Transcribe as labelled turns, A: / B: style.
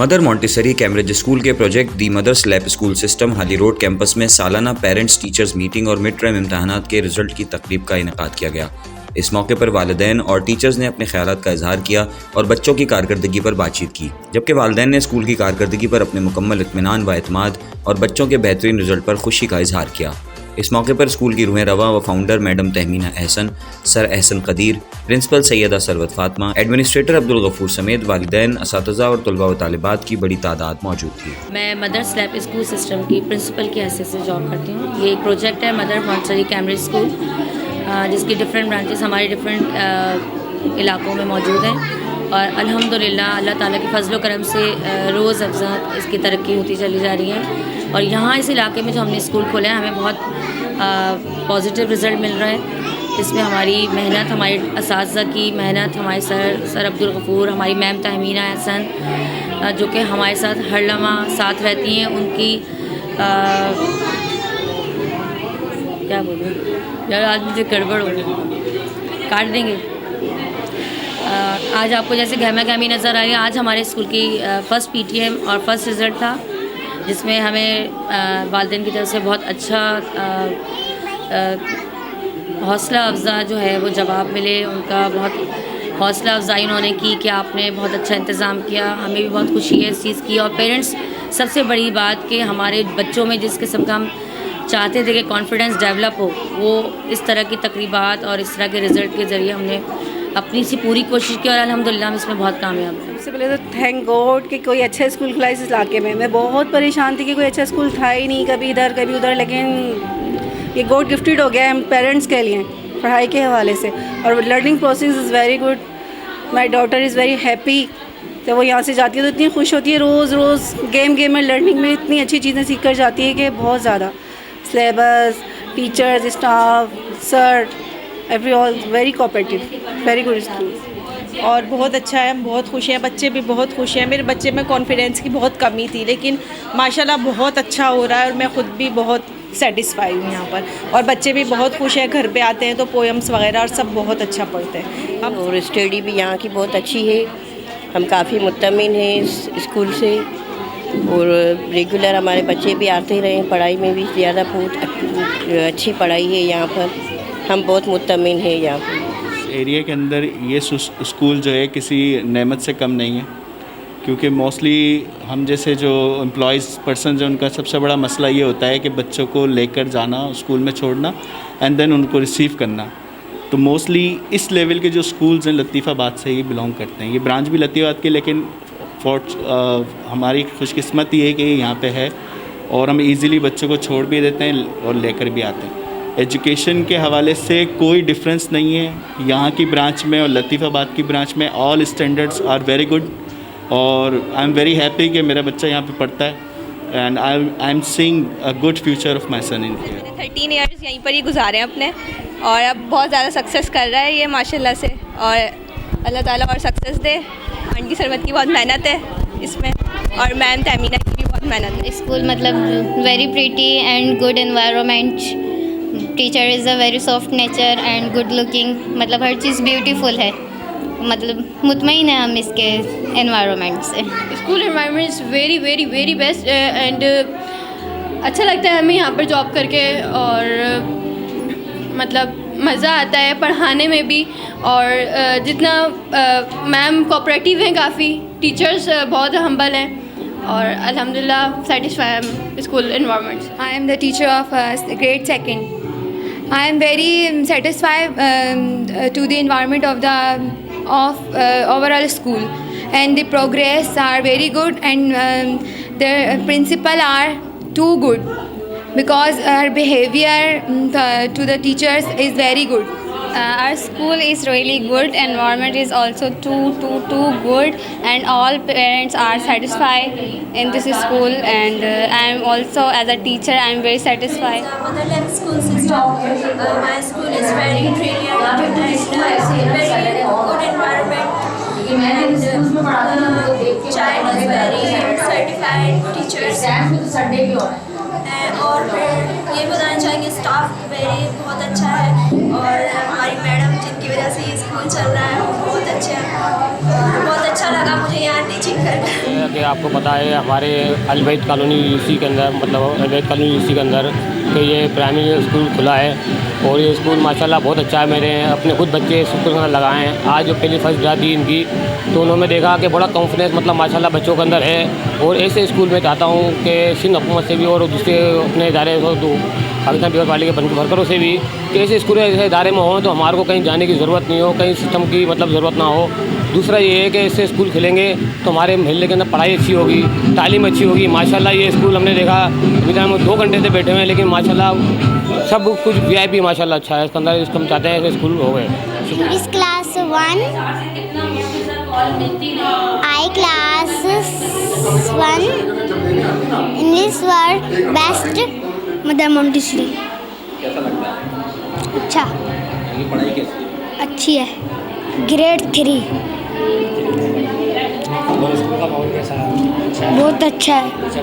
A: Mother Montessori Cambridge school के project दी mother's lab school system हाली road campus में सालाना पेरेंट्स टीचर्स मीटिंग और मिड टर्म इम्तहानात के रिजल्ट की तकरीब का इनेकाद किया गया। इस मौके पर वालिदैन और टीचर्स ने अपने ख्यालात का इजहार किया और बच्चों की कारकर्दगी पर बातचीत की, जबकि वालिदैन ने स्कूल की कारकर्दगी पर अपने मुकम्मल इत्मीनान व एतमाद और बच्चों के बेहतरीन रिजल्ट पर खुशी का इजहार किया। इस मौके पर स्कूल की रूह रवा व founder madam Tahmina Ahsan, sir Ahsan Qadir, principal Syeda Sarwat Fatima, administrator Abdul Ghafoor समेत वालिदैन, असातिज़ा और तलबा व तालिबात की बड़ी तादाद मौजूद थी।
B: मैं मदर्स लैब स्कूल सिस्टम की प्रिंसिपल की हैसियत से जॉब करती हूँ। ये एक प्रोजेक्ट है मदर मॉन्टेसरी कैम्ब्रिज स्कूल, जिसकी डिफरेंट ब्रांचेस हमारे डिफरेंट इलाकों में मौजूद हैं और अल्हम्दुलिल्लाह अल्लाह ताला के फजल व करम से रोज़ अफ़ज़ा इसकी तरक्की होती चली जा रही है। और यहाँ इस इलाके में जो हमने स्कूल खोला है हमें बहुत पॉजिटिव रिज़ल्ट मिल रहा है। इसमें हमारी मेहनत, हमारे असातिज़ा की मेहनत, हमारे सर अब्दुल गफूर, हमारी मैम तहमीना अहसन जो कि हमारे साथ हर लम्हा साथ रहती हैं, उनकी क्या बोलूँ यार, आज मुझे गड़बड़ हो गई, काट देंगे। आज आपको जैसे गहमा गहमी नज़र आ रही है। आज हमारे स्कूल की फ़र्स्ट पीटीएम और फर्स्ट रिज़ल्ट था, जिसमें हमें वालिदैन की तरफ से बहुत अच्छा हौसला अफ़ज़ा जो है वो जवाब मिले। उनका बहुत हौसला अफ़ज़ाई उन्होंने की कि आपने बहुत अच्छा इंतज़ाम किया। हमें भी बहुत खुशी है इस चीज़ की। और पेरेंट्स, सबसे बड़ी बात कि हमारे बच्चों में जिस किस्म का हम चाहते थे कि कॉन्फिडेंस डेवलप हो, वो इस तरह की तकरीबात और इस तरह के रिज़ल्ट के ज़रिए हमने अपनी सी पूरी कोशिश की और अल्हम्दुलिल्लाह हम इसमें बहुत कामयाब हैं।
C: सबसे पहले तो थैंक गॉड कि कोई अच्छा स्कूल खुला इस इलाके में। मैं बहुत परेशान थी कि कोई अच्छा स्कूल था ही नहीं, कभी इधर कभी उधर, लेकिन ये गॉड गिफ्टेड हो गया है हम पेरेंट्स के लिए पढ़ाई के हवाले से। और learning process is very good. My daughter is very happy. जब वो यहाँ से जाती है तो इतनी खुश होती है, रोज़ रोज़ गेम में लर्निंग में इतनी अच्छी चीज़ें सीख कर जाती है कि बहुत ज़्यादा। Syllabus, teachers, staff, sir, every all very cooperative, very good school.
D: और बहुत अच्छा है, हम बहुत खुश हैं, बच्चे भी बहुत खुश हैं। मेरे बच्चे में कॉन्फिडेंस की बहुत कमी थी, लेकिन माशाल्लाह बहुत अच्छा हो रहा है और मैं ख़ुद भी बहुत सेटिस्फाई हूँ यहाँ पर। और बच्चे भी बहुत खुश हैं, घर पे आते हैं तो पोएम्स वगैरह और सब बहुत अच्छा पढ़ते हैं।
E: और स्टडी भी यहाँ की बहुत अच्छी है। हम काफ़ी मुत्तमिन हैं इस स्कूल से और रेगुलर हमारे बच्चे भी आते रहे। पढ़ाई में भी ज़्यादा बहुत अच्छी पढ़ाई है यहाँ पर। हम बहुत मुत्तमिन हैं यहाँ पर।
F: एरिया के अंदर ये स्कूल जो है किसी नेमत से कम नहीं है, क्योंकि मोस्टली हम जैसे जो एम्प्लॉयज़ पर्सन जो उनका सबसे बड़ा मसला ये होता है कि बच्चों को लेकर जाना, स्कूल में छोड़ना एंड देन उनको रिसीव करना। तो मोस्टली इस लेवल के जो स्कूल्स हैं लतीफ़ाबाद से ही बिलोंग करते हैं। ये ब्रांच भी लतीफ़ाबाद की, लेकिन हमारी खुशकिस्मत ये है कि यहाँ पे है और हम इजीली बच्चों को छोड़ भी देते हैं और लेकर भी आते हैं। एजुकेशन के हवाले से कोई डिफरेंस नहीं है यहाँ की ब्रांच में और लतीफ़ाबाद की ब्रांच में। All standards are very good और आई एम वेरी हैप्पी कि मेरा बच्चा यहाँ पे पढ़ता है and I am seeing a good future of my son in here.
G: 13 years यहीं पर ही गुजारे हैं अपने और अब बहुत ज़्यादा सक्सेस कर रहा है ये माशाल्लाह से। और अल्लाह ताला और सक्सेस दे। आंटी सरमत की बहुत मेहनत है इसमें और मैम तहमीना की भी बहुत मेहनत है।
H: स्कूल मतलब very pretty and good environment. Teacher is a very soft nature and good looking. मतलब हर चीज़ ब्यूटीफुल है। मतलब मुतमईन है हम इसके एनवायरनमेंट से।
I: School environment is very very very best and अच्छा लगता है हमें यहाँ पर जॉब करके और मतलब मज़ा आता है पढ़ाने में भी। और जितना मैम कोऑपरेटिव हैं काफ़ी, टीचर्स बहुत हम्बल हैं और अल्हम्दुलिल्लाह सेटिस्फाई है school environment.
J: I am the teacher of grade second. I am very satisfied to the environment of overall school, and the progress are very good, and the principal are too good because her behavior to the teachers is very good.
H: Our school is really good. Environment is also too good, and all parents are satisfied in this school. And I am also, as a teacher, I am very satisfied.
K: Mother lab school system. My school is very brilliant and very good environment. And child is very certified teachers. और ये बताना चाहेंगे staff बहुत अच्छा है और हमारी madam जिनकी वजह से ये स्कूल चल रहा है वो बहुत अच्छे हैं। बहुत अच्छा लगा मुझे यहाँ टीचिंग करके।
L: कि आपको पता है हमारे अलवैद कॉलोनी यूसी के अंदर, मतलब अलवैद कॉलोनी यूसी के अंदर कि ये प्राइमरी स्कूल खुला है और ये स्कूल माशाल्लाह बहुत अच्छा है। मेरे अपने खुद बच्चे स्कूल में लगाए हैं। आज जो पहली फर्स्ट जाती इनकी, तो उन्होंने देखा कि बड़ा कॉन्फिडेंस मतलब माशाल्लाह बच्चों के अंदर है। और ऐसे स्कूल में चाहता हूँ कि सिंध हुकूमत से भी और दूसरे अपने इदारे पाकिस्तान पीपल्स पार्टी के वर्करों से भी कि ऐसे स्कूल ऐसे इदारे में हों तो हमारे को कहीं जाने की ज़रूरत नहीं हो, कहीं सिस्टम की मतलब ज़रूरत ना हो। दूसरा ये है कि ऐसे स्कूल खुलेंगे तो हमारे महल्ले के अंदर पढ़ाई अच्छी होगी, तालीम अच्छी होगी। माशाल्लाह ये स्कूल हमने देखा हम 2 घंटे से बैठे हुए हैं, लेकिन माशाल्लाह सब कुछ VIP माशाल्लाह अच्छा है। इसके अंदर हम चाहते हैं ऐसे स्कूल हो गए।
H: इस क्लास 1 आई class 1 English word best mother Montessori.
L: कैसा लगता है?
H: अच्छा,
L: ये पढ़ाई कैसी है?
H: अच्छी है। ग्रेड 3
L: और स्कूल का माहौल कैसा है? अच्छा है?
H: बहुत अच्छा है।
L: अच्छा